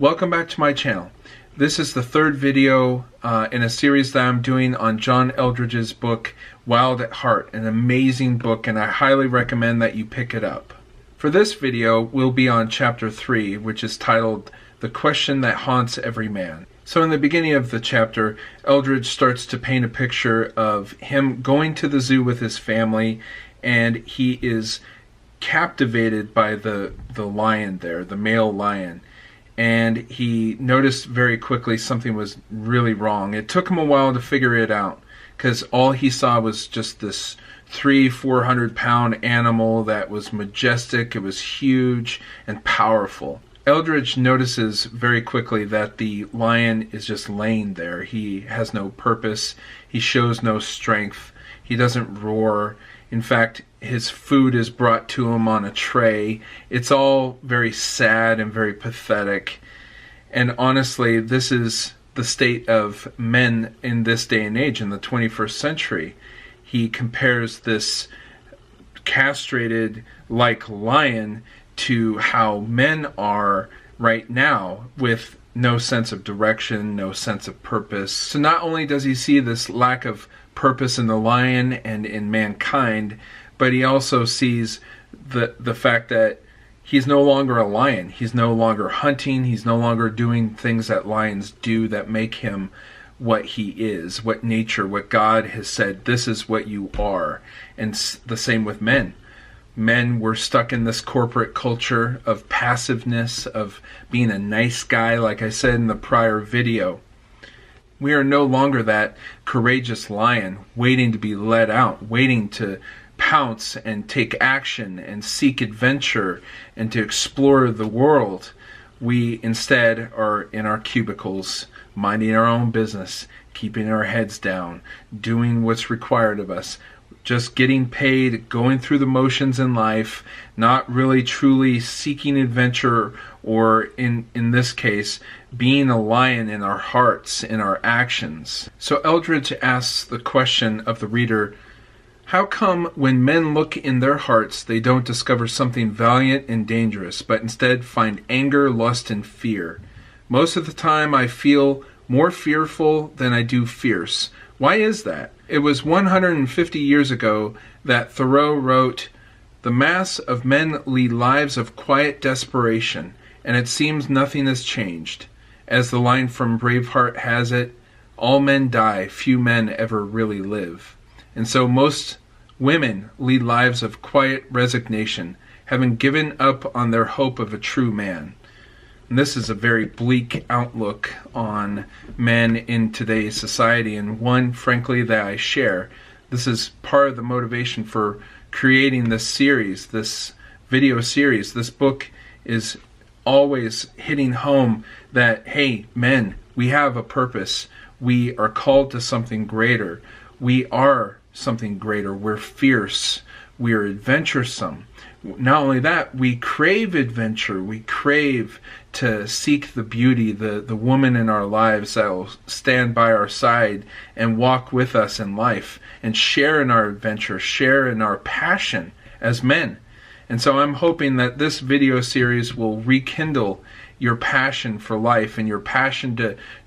Welcome back to my channel. This is the third video in a series that I'm doing on John Eldredge's book, Wild at Heart, an amazing book, and I highly recommend that you pick it up. For this video, we'll be on chapter 3, which is titled, The Question That Haunts Every Man. So in the beginning of the chapter, Eldredge starts to paint a picture of him going to the zoo with his family, and he is captivated by the lion there, the male lion. And he noticed very quickly something was really wrong. It took him a while to figure it out, because all he saw was just this 300-400 pound animal that was majestic, it was huge and powerful. Eldredge notices very quickly that the lion is just laying there. He has no purpose, he shows no strength, he doesn't roar. In fact, his food is brought to him on a tray. It's all very sad and very pathetic. And honestly, this is the state of men in this day and age, in the 21st century. He compares this castrated-like lion to how men are right now, with no sense of direction, no sense of purpose. So not only does he see this lack of purpose in the lion and in mankind, but he also sees the fact that he's no longer a lion. He's no longer hunting. He's no longer doing things that lions do that make him what he is, what nature, what God has said, this is what you are. And the same with men. Men were stuck in this corporate culture of passiveness, of being a nice guy, like I said in the prior video. We are no longer that courageous lion waiting to be let out, waiting to pounce and take action and seek adventure and to explore the world. We instead are in our cubicles, minding our own business, keeping our heads down, doing what's required of us, just getting paid, going through the motions in life, not really truly seeking adventure, or in this case, being a lion in our hearts, in our actions. So Eldredge asks the question of the reader, how come when men look in their hearts they don't discover something valiant and dangerous, but instead find anger, lust, and fear? Most of the time I feel more fearful than I do fierce. Why is that? It was 150 years ago that Thoreau wrote, "The mass of men lead lives of quiet desperation, and it seems nothing has changed. As the line from Braveheart has it, all men die, few men ever really live." And so most women lead lives of quiet resignation, having given up on their hope of a true man. And this is a very bleak outlook on men in today's society, and one, frankly, that I share. This is part of the motivation for creating this series, this video series. This book is always hitting home that, hey, men, we have a purpose. We are called to something greater. We are something greater. We're fierce. We are adventuresome. Not only that, we crave adventure. We crave to seek the beauty, the woman in our lives that will stand by our side and walk with us in life and share in our adventure, share in our passion as men. And so I'm hoping that this video series will rekindle your passion for life and your passion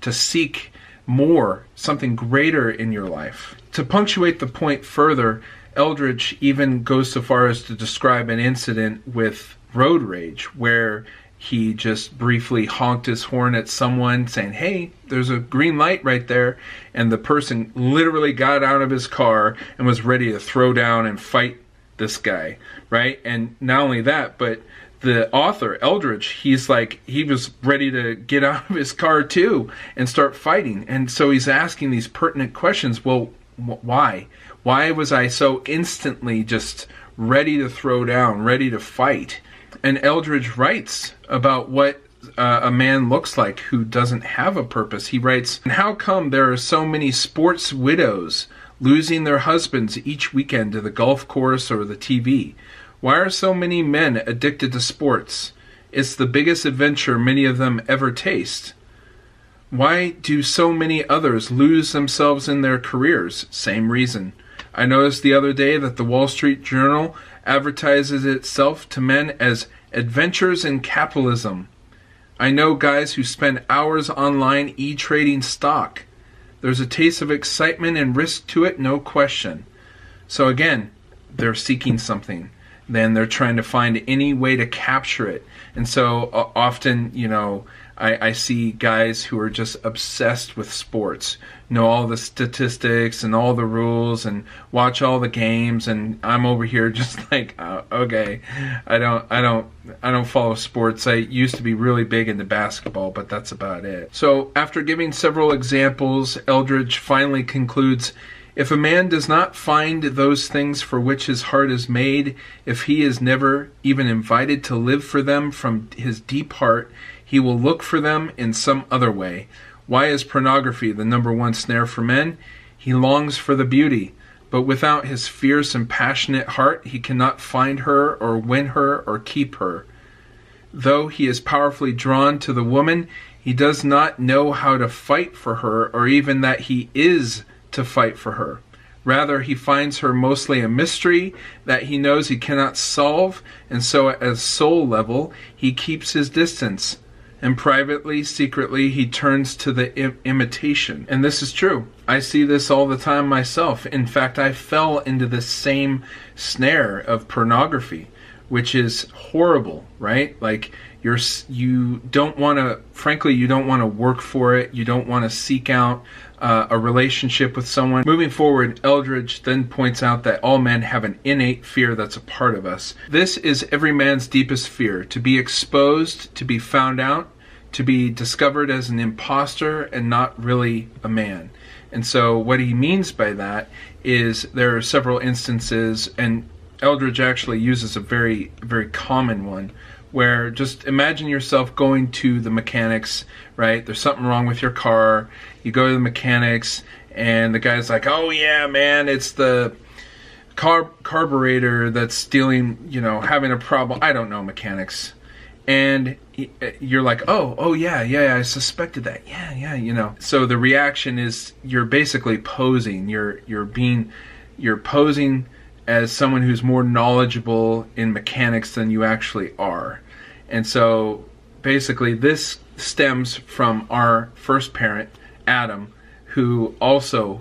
to seek more, something greater in your life. To punctuate the point further, Eldredge even goes so far as to describe an incident with road rage where he just briefly honked his horn at someone saying, hey, there's a green light right there, and the person literally got out of his car and was ready to throw down and fight this guy, right? And not only that, but the author, Eldredge, he was ready to get out of his car too and start fighting. And so he's asking these pertinent questions. Well, why? Why was I so instantly just ready to throw down, ready to fight? And Eldredge writes about what a man looks like who doesn't have a purpose. He writes, and how come there are so many sports widows losing their husbands each weekend to the golf course or the TV? Why are so many men addicted to sports? It's the biggest adventure many of them ever taste. Why do so many others lose themselves in their careers? Same reason. I noticed the other day that the Wall Street Journal advertises itself to men as adventures in capitalism. I know guys who spend hours online e-trading stock. There's a taste of excitement and risk to it, no question. So again, they're seeking something. Then they're trying to find any way to capture it. And so often, I see guys who are just obsessed with sports, know all the statistics and all the rules and watch all the games, and I'm over here just like, okay, I don't follow sports. I used to be really big into basketball, but that's about it. So after giving several examples, Eldredge finally concludes, if a man does not find those things for which his heart is made, if he is never even invited to live for them from his deep heart, he will look for them in some other way. Why is pornography the number one snare for men? He longs for the beauty, but without his fierce and passionate heart, he cannot find her or win her or keep her. Though he is powerfully drawn to the woman, he does not know how to fight for her, or even that he is to fight for her. Rather, he finds her mostly a mystery that he knows he cannot solve, and so at soul level, he keeps his distance. And privately, secretly, he turns to the imitation. And this is true. I see this all the time myself. In fact, I fell into this same snare of pornography, which is horrible, right? Like, you don't want to, frankly, you don't want to work for it. You don't want to seek out a relationship with someone. Moving forward, Eldredge then points out that all men have an innate fear that's a part of us. This is every man's deepest fear, to be exposed, to be found out, to be discovered as an imposter and not really a man. And so what he means by that is there are several instances, and Eldredge actually uses a very, very common one, where just imagine yourself going to the mechanics, right? There's something wrong with your car. You go to the mechanics, and the guy's like, oh yeah, man, it's the carburetor that's stealing, having a problem. I don't know mechanics. And you're like, oh yeah, I suspected that. Yeah. So the reaction is you're basically posing. You're posing as someone who's more knowledgeable in mechanics than you actually are. And so basically this stems from our first parent, Adam, who also,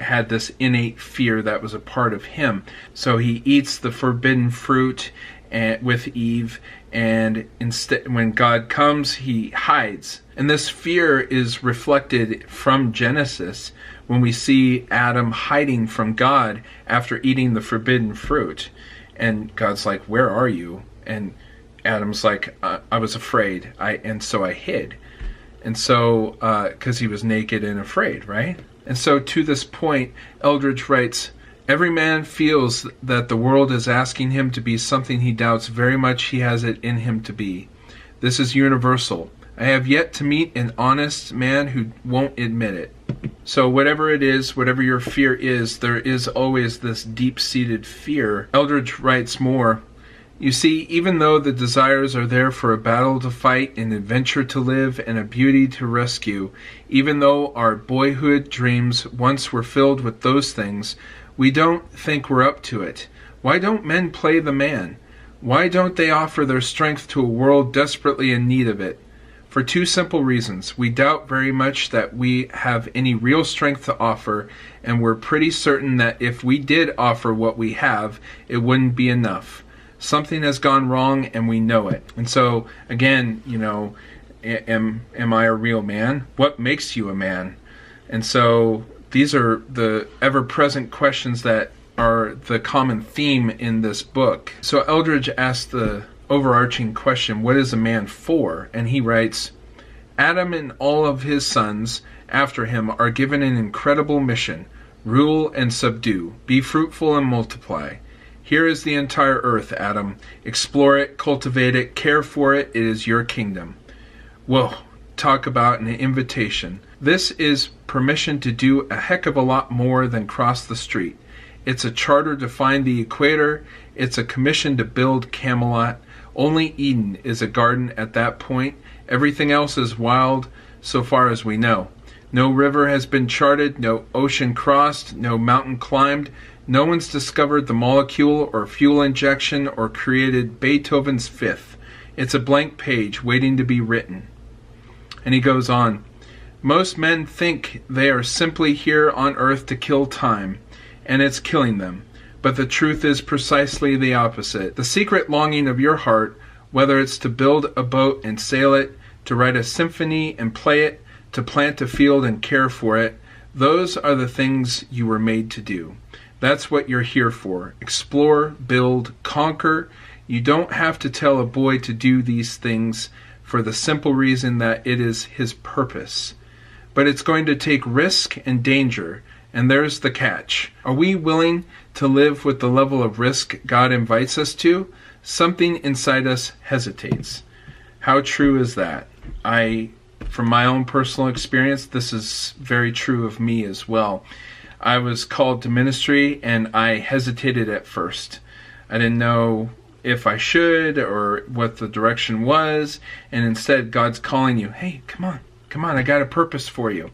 had this innate fear that was a part of him. So he eats the forbidden fruit with Eve, and instead, when God comes, he hides. And this fear is reflected from Genesis when we see Adam hiding from God after eating the forbidden fruit. And God's like, where are you? And Adam's like, I was afraid, and so I hid. And so, because he was naked and afraid, right? And so to this point, Eldredge writes, every man feels that the world is asking him to be something he doubts very much he has it in him to be. This is universal. I have yet to meet an honest man who won't admit it. So whatever it is, whatever your fear is, there is always this deep-seated fear. Eldredge writes more, you see, even though the desires are there for a battle to fight, an adventure to live, and a beauty to rescue, even though our boyhood dreams once were filled with those things, we don't think we're up to it. Why don't men play the man? Why don't they offer their strength to a world desperately in need of it? For two simple reasons. We doubt very much that we have any real strength to offer, and we're pretty certain that if we did offer what we have, it wouldn't be enough. Something has gone wrong, and we know it. And so, again, am I a real man? What makes you a man? And so these are the ever-present questions that are the common theme in this book. So Eldredge asks the overarching question, what is a man for? And he writes, Adam and all of his sons after him are given an incredible mission. Rule and subdue. Be fruitful and multiply. Here is the entire earth, Adam. Explore it, cultivate it, care for it. It is your kingdom. Whoa, talk about an invitation. This is permission to do a heck of a lot more than cross the street. It's a charter to find the equator. It's a commission to build Camelot. Only Eden is a garden at that point. Everything else is wild so far as we know. No river has been charted, no ocean crossed, no mountain climbed. No one's discovered the molecule or fuel injection or created Beethoven's Fifth. It's a blank page waiting to be written. And he goes on, most men think they are simply here on earth to kill time, and it's killing them. But the truth is precisely the opposite. The secret longing of your heart, whether it's to build a boat and sail it, to write a symphony and play it, to plant a field and care for it, those are the things you were made to do. That's what you're here for. Explore, build, conquer. You don't have to tell a boy to do these things for the simple reason that it is his purpose. But it's going to take risk and danger, and there's the catch. Are we willing to live with the level of risk God invites us to? Something inside us hesitates. How true is that? From my own personal experience, this is very true of me as well. I was called to ministry and I hesitated at first. I didn't know if I should or what the direction was, and instead God's calling you, hey, come on, I got a purpose for you.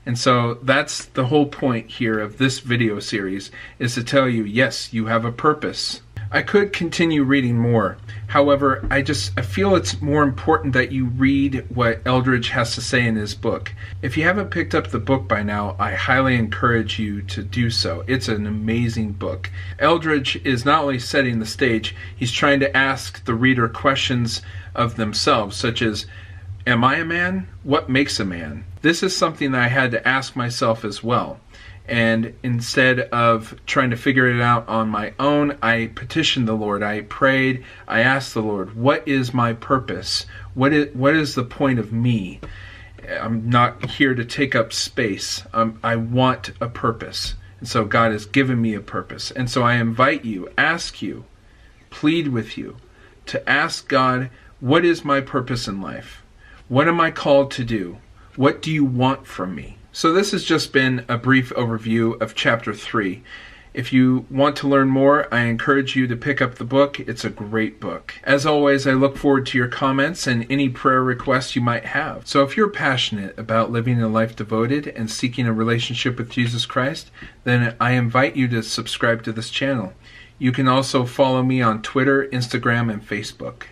And so that's the whole point here of this video series, is to tell you, yes, you have a purpose. I could continue reading more. However, I feel it's more important that you read what Eldredge has to say in his book. If you haven't picked up the book by now, I highly encourage you to do so. It's an amazing book. Eldredge is not only setting the stage, he's trying to ask the reader questions of themselves, such as, am I a man? What makes a man? This is something that I had to ask myself as well. And instead of trying to figure it out on my own, I petitioned the Lord. I prayed. I asked the Lord, what is my purpose? What is the point of me? I'm not here to take up space. I want a purpose. And so God has given me a purpose. And so I invite you, ask you, plead with you to ask God, what is my purpose in life? What am I called to do? What do you want from me? So this has just been a brief overview of chapter 3. If you want to learn more, I encourage you to pick up the book. It's a great book. As always, I look forward to your comments and any prayer requests you might have. So if you're passionate about living a life devoted and seeking a relationship with Jesus Christ, then I invite you to subscribe to this channel. You can also follow me on Twitter, Instagram, and Facebook.